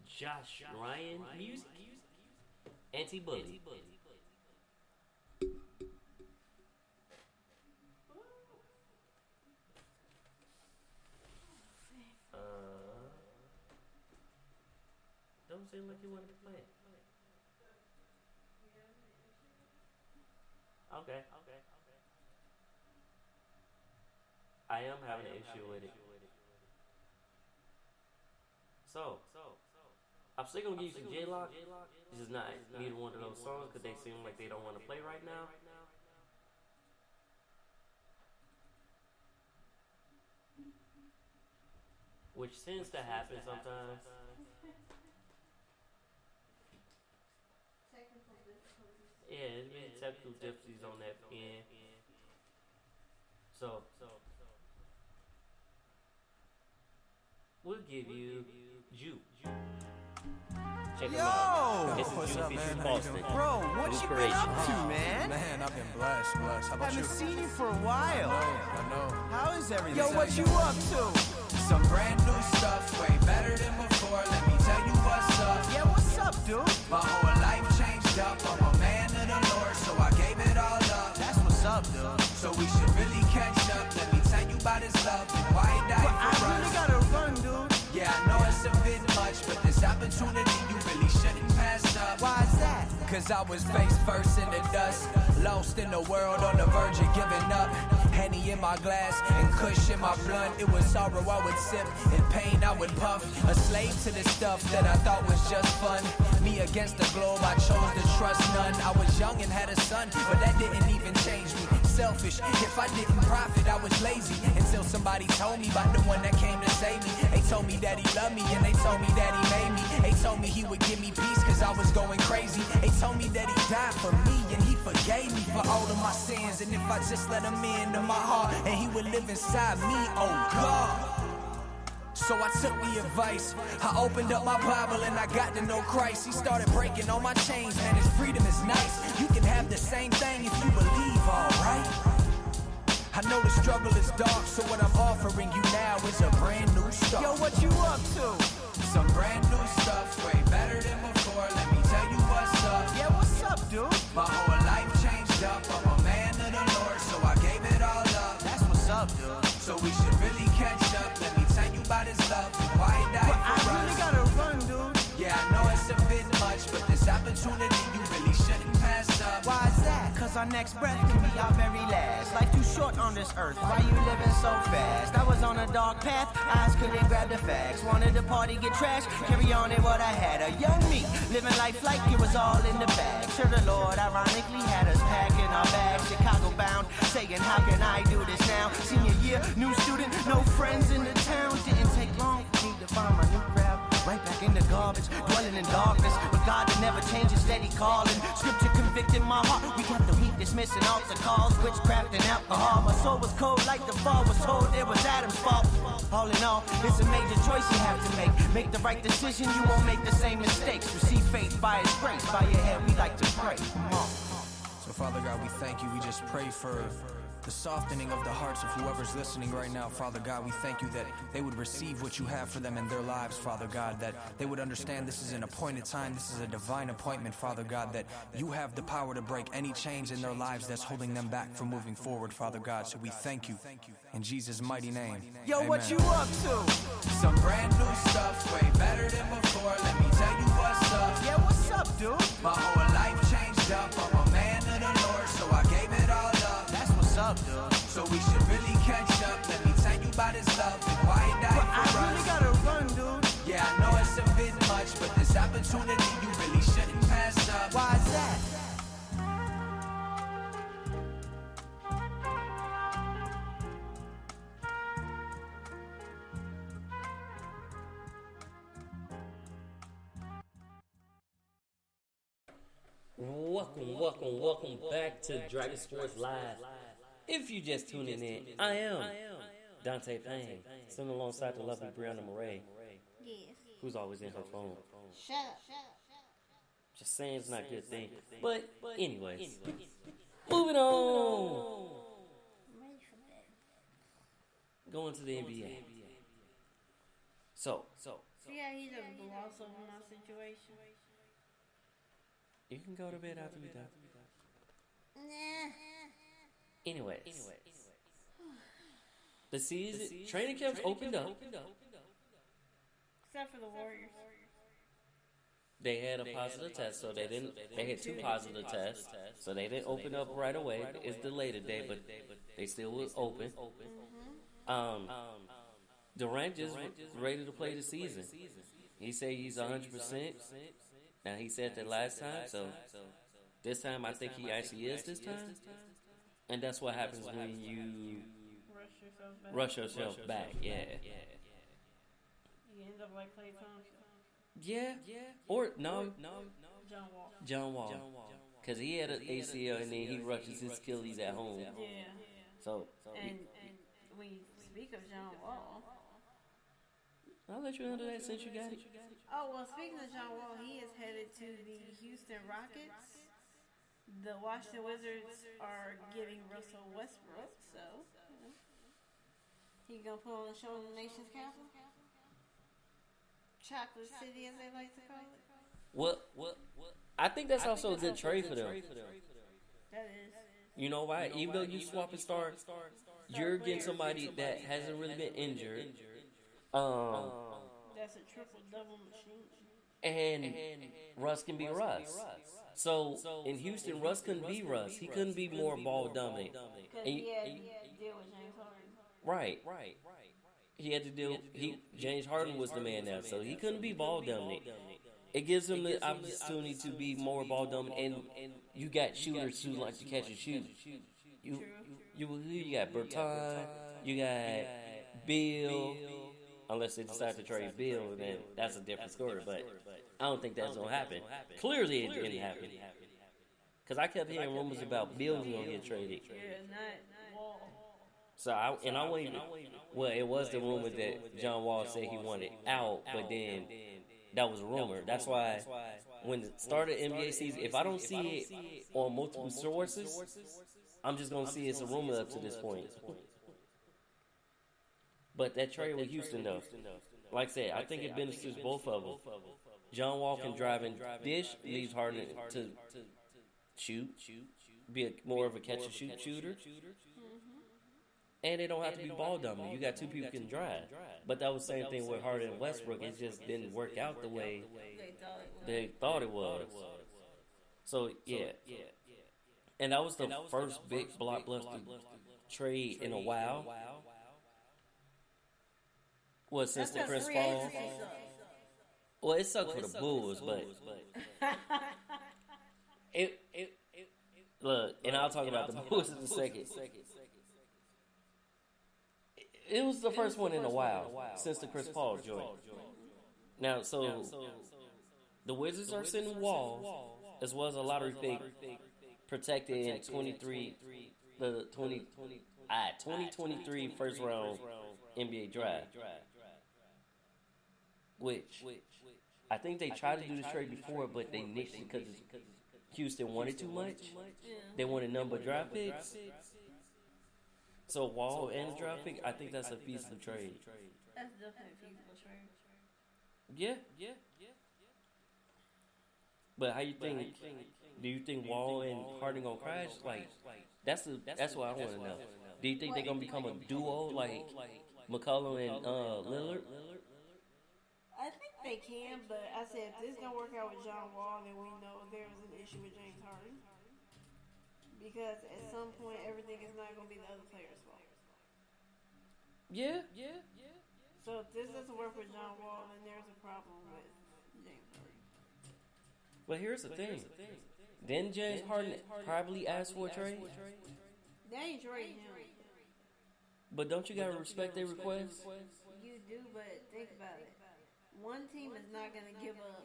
Josh Ryan music, Anti-Bully. Don't seem like you wanted to play it. Okay. I am having an issue with it. So, I'm still gonna give you some J-Lock. It's just not neither one of those songs because they seem like they don't want to play right now. Which tends to happen sometimes. Yeah, there's been technical difficulties on that pen. So we'll give you Juke. Check him out. This is Juke featuring Boston. Bro, what you been up to, man? Man, I've been blessed. How about you? Haven't seen you for a while. I know. How is everything? Yo, what you up to? Some brand new stuff, way better than before. Let me tell you what's up. Yeah, what's up, dude? My whole life changed up. I'm a man of the Lord, so I gave it all up. That's what's up, dude. So we should really catch up. Let me tell you about his love and why he died But for us. I really gotta run, dude. Yeah, I know it's a bit much, but this opportunity you really shouldn't pass up. Why is that? Cause I was face first in the dust, lost in the world on the verge of giving up. Henny in my glass and Kush in my blunt. It was sorrow I would sip, in pain I would puff. A slave to the stuff that I thought was just fun. Me against the globe, I chose to trust none. I was young and had a son, but that didn't even change me. Selfish, if I didn't profit, I was lazy. Until somebody told me about the one that came to save me. They told me that he loved me and they told me that he made me. They told me he would give me peace cause I was going crazy. They told me that he died for me and he forgave me for all of my sins. And if I just let him into my heart and he would live inside me, oh God. So I took the advice, I opened up my Bible and I got to know Christ. He started breaking all my chains, man, his freedom is nice. You can have the same thing if you believe, alright? I know the struggle is dark, so what I'm offering you now is a brand new start. Yo, what you up to? Some brand new stuff, way better than before. Let me tell you what's up. Yeah, what's up, dude? My whole life changed up. I'm a man of the Lord, so I gave it all up. That's what's up, dude. So we should really catch up. Let me tell you about his love and why he died But for I us. really gotta run, dude. Yeah, I know it's a bit much, but this opportunity you really shouldn't pass up. Why is that? Cause our next breath can be our very last. Life too short on this earth, why you living so fast? I was on a dark path, eyes couldn't grab the facts. Wanted to party, get trashed, carry on in what I had. A young me, living life like it was all in the bag. Sure the Lord ironically had us packing our bags. Chicago bound, saying how can I do this now? Senior year, new student, no friends in the town. Didn't take long for me to find my new crowd. Right back in the garbage, dwelling in darkness. But God that never changes, steady calling. Scripture convicting my heart. We kept the weak dismissing altar calls, witchcraft and alcohol. My soul was cold like the fall was told it was Adam's fault. All in all, it's a major choice you have to make. Make the right decision, you won't make the same mistakes. Receive faith by his grace. By your head, we like to pray. Come on. So Father God, we thank you. We just pray for the softening of the hearts of whoever's listening right now, Father God. We thank you that they would receive what you have for them in their lives, Father God, that they would understand this is an appointed time, this is a divine appointment, Father God, that you have the power to break any chains in their lives that's holding them back from moving forward, Father God. So we thank you in Jesus' mighty name. Yo, Amen. what you up to? Some brand new stuff, way better than before. Let me tell you what's up. Yeah, what's up, dude? My whole life changed up. I'm a man of the Lord, so I gave it all up. That's what's up, dude. So we should really catch up. Let me tell you about his love and why he died But for I us. really gotta run, dude. Yeah, I know it's a bit much, but this opportunity you really shouldn't pass up. Why is that? Welcome back to Dragon Sports Live. If you just tuning in, I am Dante Payne, sitting alongside the lovely Brianna Murray, Yes. who's always in her phone. Shut up. Just saying it's not a good thing. But anyways, moving on. I'm ready for bed. Going to the NBA. So See how he doesn't gloss over my situation? you can go to bed after we done. Nah. Anyways, the season training camps opened up. Except for the Warriors. They had a positive test, so they didn't. They had 2 positive tests, so they didn't open up right away. It's delayed today, but they still was open. Durant just ready to play the season. He said he's 100%. Now, he said that last time, so this time I think he actually is this time. And that's what happens when you rush yourself back. Yeah. You end up like Clay Thompson. Yeah. Or, no. John Wall. Because he had an ACL and then he rushes his Achilles at home. Yeah. So And when you speak of John Wall, I'll let you handle that since you got it. oh, well, speaking of John Wall, he is headed to the Houston Rockets. The Washington Wizards are getting Russell Westbrook, so he gonna put on a show in the nation's capital, Chocolate City, as they like to call it. What? I think that's also a good trade for them. That is. You know why? Even though you swap and start, you're getting somebody that hasn't really been injured. That's a triple-double machine. And Russ can be Russ. So in Houston, Russ couldn't be Russ. He couldn't be more ball dominant. Because he had to deal with James Harden. Right. He had to deal. James Harden was the man now, so he couldn't be ball dominant. It gives him the opportunity to be more ball dominant, and you got shooters who like to catch and shoot. You got Berton, you got Bill. Unless they decide to trade Bill, then that's a different story. But I don't think that's gonna happen. Clearly, it didn't happen. Because I kept hearing rumors about Bill gonna get traded. Yeah, not Wall. So I won't even. Well, it was the rumor that John Wall said he wanted out, but then that was a rumor. That's why when it started NBA season, if I don't see it on multiple sources, I'm just gonna see it's a rumor up to this point. But that trade with Houston, though, like I said, I think it benefits both of them. John Wall can drive and dish, leaves Harden to shoot, be more of a catch-and-shoot shooter. And they don't have to be ball dominant. You got two people who can drive. But that was the same thing with Harden and Westbrook. It just didn't work out the way they thought it was. So, yeah. And that was the first big blockbuster trade in a while. Well, since the Chris Paul. Well, it sucked for the Bulls, but look, and I'll talk about the Bulls in a second. It was the first one in a while since the Chris Paul joint. Now, so the Wizards are sending Wall, as well as a lottery pick protected in 2023 first round NBA draft. Which I think they tried to do this trade before, but they niched it because Houston wanted too much. They wanted number draft picks. So Wall and the draft pick, I think that's a feasible trade. That's definitely a feasible trade. Yeah. But how you think? Do you think Wall and Harden gonna crash? Like that's what I want to know. Do you think they're gonna become a duo like McCollum and Lillard? I think they can, but I said if this don't work out with John Wall, then we know there was an issue with James Harden. Because at some point, everything is not going to be the other player's fault. Yeah. So if this doesn't work with John Wall, then there's a problem with James Harden. But here's the thing. Didn't James Harden probably ask for a trade? They ain't trading him. But don't you gotta respect their request? You do, but think about it. One team is not going to give up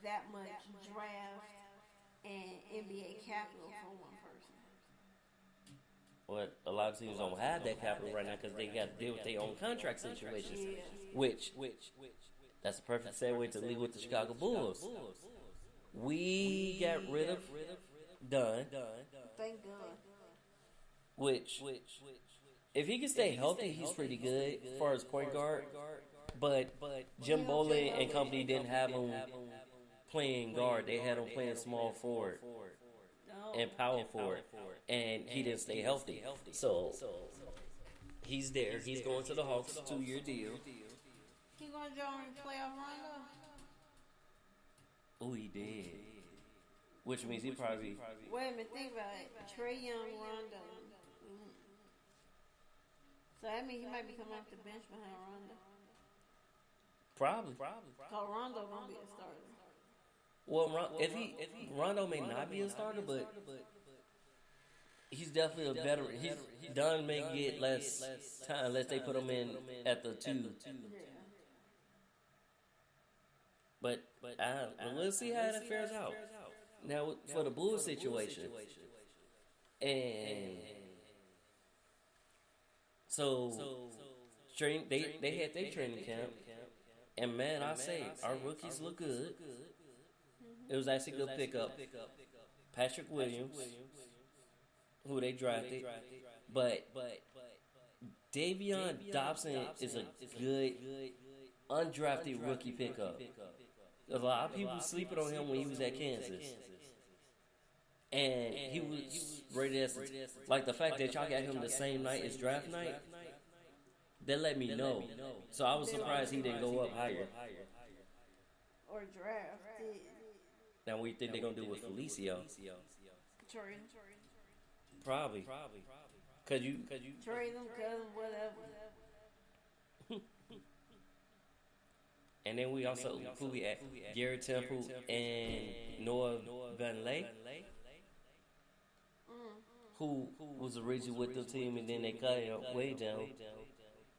that much draft and NBA capital for one person. Well, a lot of teams don't have that capital right now because they got to deal with their own contract situations. Which that's a perfect segue to leave with the Chicago Bulls. We got rid of Dunn. Thank God. Which, if he can stay healthy, he's pretty good as far as point guard. But Jim Boland and company didn't have him playing guard. They had him playing small forward and power forward. And he didn't stay healthy. So he's there. He's going to the Hawks, 2-year deal. He going to join playoff Rondo? Oh, he did. Which means he probably... Wait a minute, think about it. Trae Young, Rondo. So that means he might be coming off the bench behind Rondo. Probably. Cause Rondo gonna be a starter. Well, if Rondo may not be a starter, but he's definitely a better. Dunn may get less time unless they put him in at the 2. But we'll see how that fares out. Now for the Blues situation, and so they had their training camp, and man, I say our rookies look good. It was actually a good pickup. Patrick Williams, who they drafted, but Davion Dobson is a good undrafted rookie pickup. A lot of people sleeping on him when he was at Kansas, and he was rated as like the fact that y'all got him the same night as draft night. They let me know, so I was surprised he didn't go up higher. Or draft. Now what do you think they're gonna do with Felicio? Trade. Probably. Cause you trade them, cut them, whatever. And then we also who we at Gary Temple and Noah Van Lay, who was originally with the team and then they cut him way down.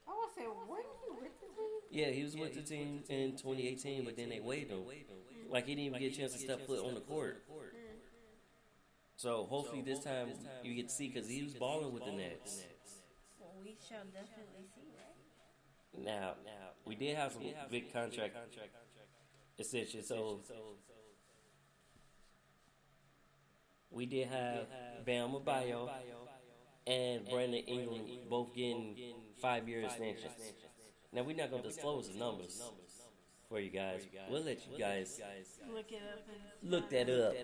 I was saying, wasn't he with the team? Yeah, he was with the team in 2018, but then they waived him. Like he didn't even get a chance to step foot on the court. So hopefully this time you get to see because he was balling with the Nets. Well, we shall definitely see that. Now we did have some big contract extensions. So we did have Bam Adebayo and Brandon Ingram both getting 5-year extensions. Now we're not going to disclose the numbers for you guys. We'll let you guys look that up.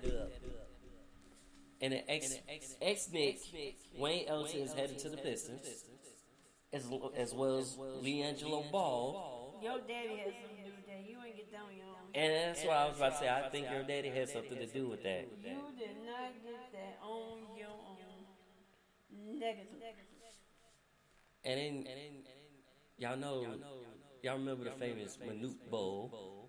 And the ex-Knick, Wayne Ellington is headed to the Pistons, as well as LiAngelo Ball. Your daddy has something to do with that. You ain't get down your own. And that's why I was about to say, I think your daddy had something to do with that. You did not get that on your own. Negative. And then y'all remember the famous Manute Bol.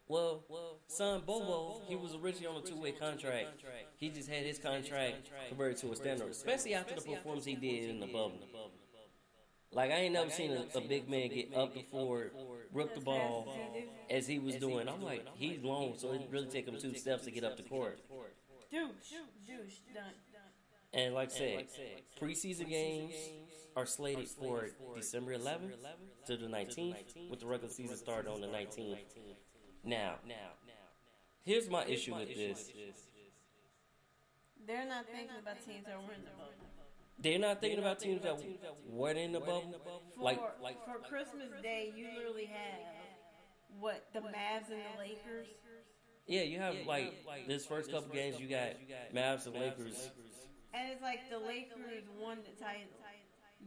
Well, son Bobo, he was originally on a 2-way contract. He just had his contract converted to a standard, especially after the performance he did in the bubble. Like, I ain't never seen a big man get up the floor, rip the ball as he was doing. I'm like, he's long, so it really take him 2 steps to get up the court. Douche, done. And like I said, preseason games are slated for December 11th to the 19th, with the regular season started on the 19th. Now, here's my issue with this. They're not thinking about teams that were in the bubble. They're not thinking about teams that weren't in the bubble. For Christmas Day, you literally have the Mavs and the Lakers. Yeah, you have this first couple games. You got Mavs and Lakers, and it's like the Lakers won the title.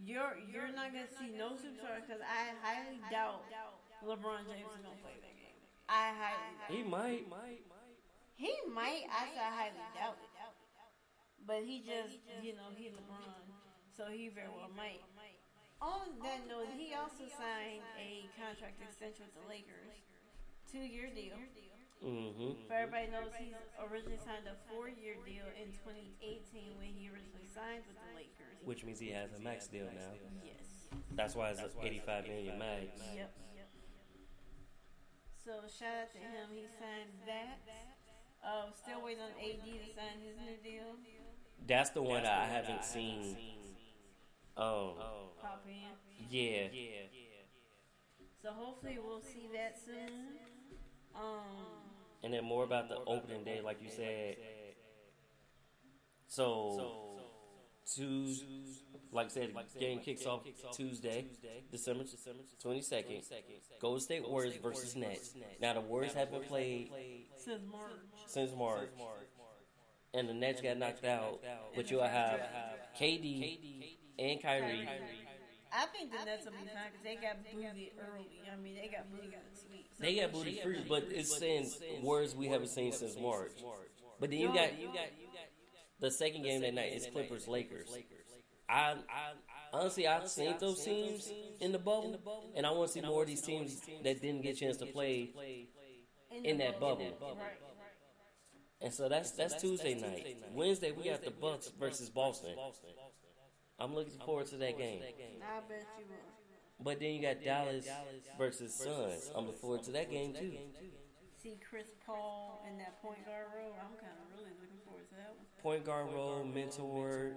You're not gonna see no superstar because I highly doubt LeBron James is gonna play that game. I highly doubt. He might. He might. I highly doubt it. But he just, he's LeBron, so he very well might. On that note, he also signed a contract extension with the Lakers, 2-year deal. Mm-hmm. For everybody knows, he's originally signed a 4-year deal in 2018 when he originally signed with the Lakers. Which means he has a max deal now. Yes. That's why it's an $85 million max. Yep. So shout out to him. He signed that. Still waiting on AD to sign his new deal. That's the one that I haven't seen. Pop in. Yeah. So hopefully we'll see that soon. And then more about the opening day, like you said. So like I said, game kicks off Tuesday, December 22nd. Golden State Warriors versus Nets. Now the Warriors haven't played since March. And the Nets got knocked out, but you'll have KD and Kyrie. I think the Nets will be fine because they got booted early. I mean, they got booted in the sweep. So they got booted free, but it's saying words we haven't seen since March. But then you got the second game that night is Clippers Lakers. Honestly, I've seen those teams in the bubble, and I want to see more of these teams that didn't get a chance to play in that bubble. Right. And so that's Tuesday night. Wednesday, we got the Bucks versus Boston. I'm looking forward to that game. I bet you will. But then you got Dallas versus Suns. I'm looking forward to that game, too. See Chris Paul in that point guard role. I'm kind of really looking forward to that one. Point guard role, mentor,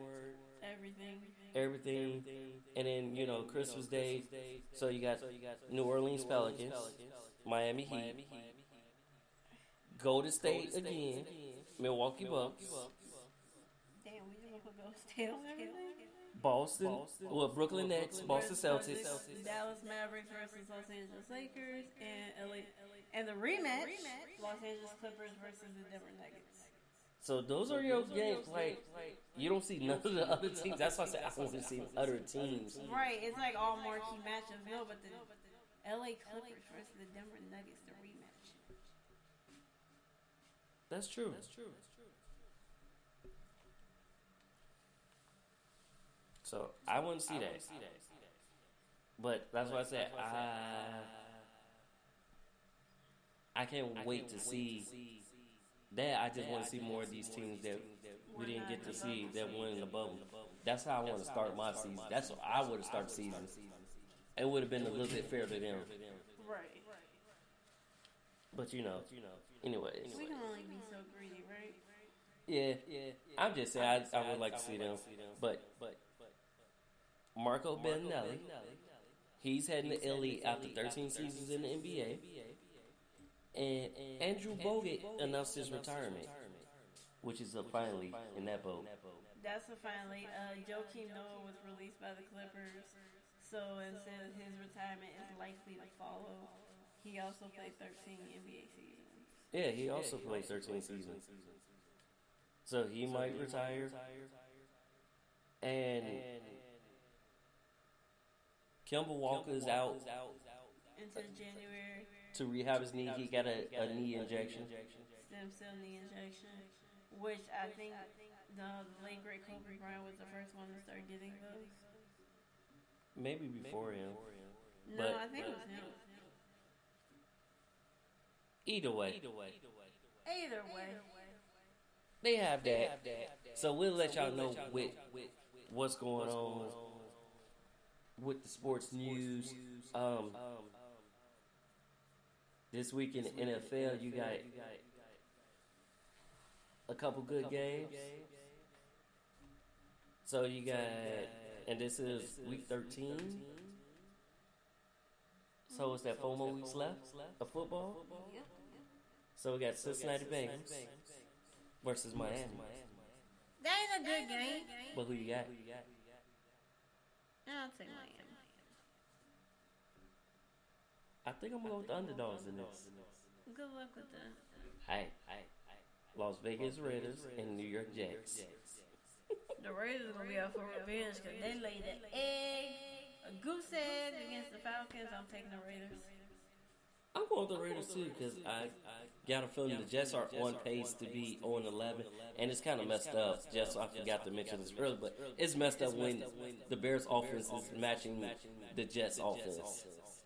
everything. And then, you know, Christmas Day. So you got New Orleans Pelicans, Miami Heat, Golden State again, Milwaukee Bucks, Damn, we just gonna go stay on everything. Boston, well, Brooklyn Nets, Boston Celtics, Dallas Mavericks versus Los Angeles Lakers, and LA, and the rematch, Los Angeles Clippers versus the Denver Nuggets. So those are your games. Like, you don't see none of the other teams. That's why I said I want to see other teams. Right, it's like all marquee matchups. No, but the LA Clippers versus the Denver Nuggets, the rematch. That's true. So I wouldn't see that. But that's why I said I can't wait to see that. I just want to see more of these teams that we didn't get to see that won in the bubble. That's how I want to start my season. That's what I would have started season. It would have been a little bit fair to them. Right. But you know, anyways. We can only be so greedy, right? Yeah. I'm just saying I would like to see them. But Marco Bellinelli, he's heading to Italy after 13 seasons in the NBA. And Andrew Bogut announced his retirement, which is a finally in that boat. That's a finally. Joakim Noah was released by the Clippers, so instead his retirement is likely to follow. He also played 13 NBA seasons. Yeah, he also played 13 seasons. So he might retire. And Kemba Walker's out until January to rehab his knee. He got a knee injection. Stem cell knee injection, which I think the late great Kobe Bryant was the first one to start getting those. Maybe before him. No, I think it was him. Either way. They have that. So we'll let y'all know with what's going on with the sports news. This week in the NFL, you got a couple good games. So you got, and this is week 13. So it's that 4 more weeks left of football. So we got Cincinnati Bengals versus Miami. That is a good game. But who you got? I'll take Miami. I think I'm gonna go with the underdogs in this. Good luck with that. Hey, Las Vegas Raiders and New York Jets. The Raiders are gonna be out for revenge because they laid an egg, a goose egg against the Falcons. I'm taking the Raiders. I'm going with the Raiders too because I got a feeling the Jets are on pace to be 0-11, and it's kind of messed up. Just I forgot to mention this earlier, but it's messed up when the Bears' offense is matching the Jets' offense.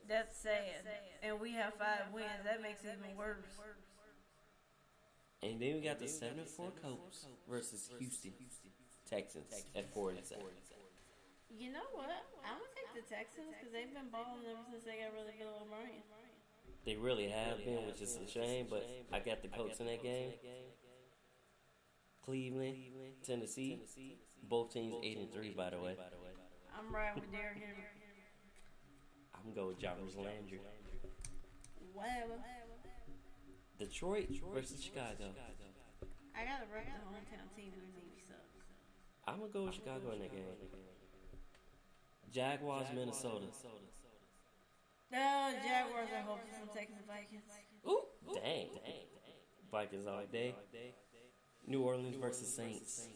That's sad. And we have 5 wins. That makes it even worse. And then we got the 7-4 Colts versus Houston Texans at 4-7. You know what? I'm gonna take the Texans because they've been balling ever since they got rid of Bill O'Brien. They really have been, which is a shame, but I got the Colts in that game. Cleveland, Tennessee, both teams 8-3, by the way. I'm riding with Derrick Henry. I'm going to go with Jarvis Landry. Whatever. Detroit versus Chicago. I gotta rep the hometown team in the movie sucks. I'm going to go with Chicago in that game. Jaguars, Minnesota. No, Jaguars are hopeless. I'm taking the Vikings. Ooh, dang. Vikings all day. New Orleans versus Saints.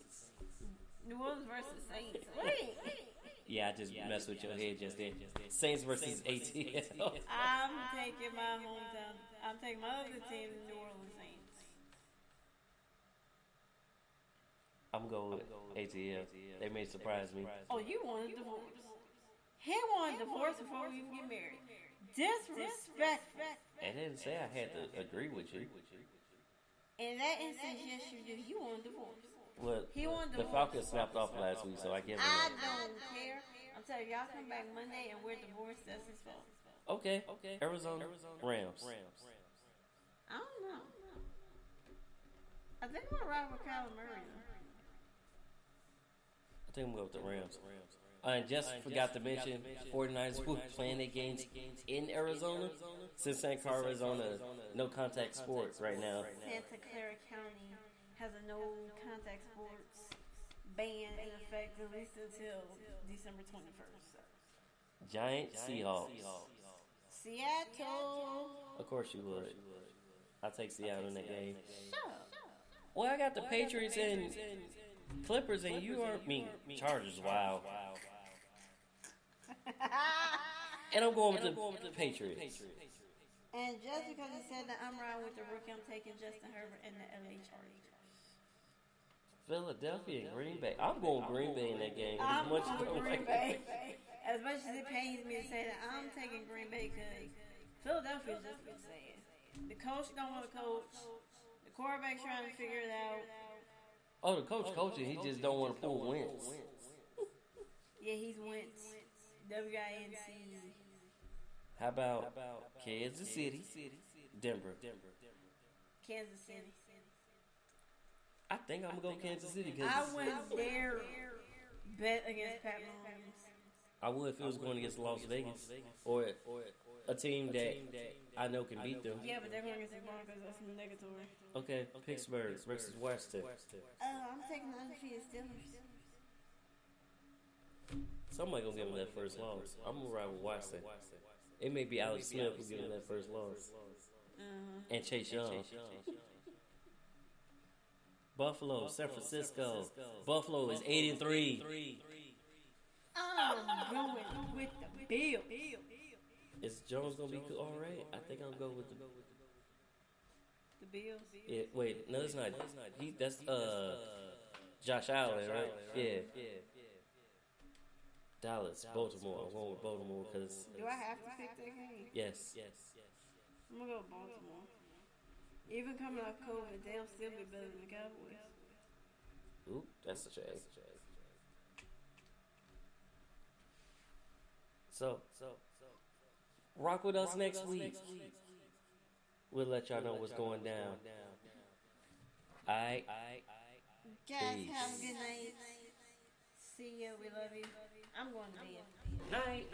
New Orleans versus Saints. Wait. Yeah, I just messed with your head just then. Saints versus ATL. I'm taking my hometown. I'm taking my other team, the New Orleans Saints. I'm going with ATL. They may surprise me. Oh, you want a divorce? He wanted a divorce before we even get married. Disrespectful. I didn't say I had to agree with you. In that instance, yes, you do. You want a divorce. Well, He wanted the divorce. Falcons snapped off last week, so I give him I that. don't care. I'm telling you, y'all come back Monday and we're divorced. That's his fault. Okay. Arizona Rams. I don't know. I think I'm gonna ride with Kyler Murray. I think I'm going with the Rams. I just forgot to mention 49ers will be playing their games in Arizona. Since St. Clair, Arizona, no contact sports right now. Santa Clara County has a no contact sports ban in effect at least until December 21st. Giant Seahawks. Seattle. Of course you would. I'll take Seattle in that game. Shut up. Well, I got the Patriots and Clippers, and you are Chargers. Wow. And I'm going with the Patriots. And just because he said that I'm riding with the rookie, I'm taking Justin Herbert and the LA Chargers. Philadelphia and Green Bay. I'm going Green Bay in that game. I'm going Green Bay. As much as it pains me to say that, I'm taking Green Bay because Philadelphia's just been saying. The coach don't want to coach. The quarterback's trying to figure it out. Oh, the coach coaching. He just don't want to pull Wentz. Yeah, he's Wentz. W-I-N-C. How about Kansas City, Denver? Kansas City. I think I'm going to go Kansas City. Cause I wouldn't dare bet against Pat Mahomes. I would if it was going against Las Vegas or a team that I know can beat them. Yeah, but they're going against the Broncos. That's negatory. Okay, Pittsburgh versus Washington. I'm taking the undefeated Steelers. Somebody gonna give him that first loss. I'm gonna ride with Washington. It may be Alex Smith who's giving that first loss, and Chase Young. Buffalo, San Francisco. Buffalo is 8-3. I'm going with the Bills. Is Jones gonna be all right? I think I'll go with the Bills. Yeah, wait, no, it's not. That's Josh Allen, right? Yeah. Dallas, Baltimore. I'm going with Baltimore because. Do I have to pick that game? Yes. I'm gonna go with Baltimore. Even coming off COVID, they'll still be better than the Cowboys. Ooh, that's a shame. So, rock with us next week. We'll let y'all know what's going down. Alright. Guys, have a good night. See ya. We love you. I'm going to bed. Night.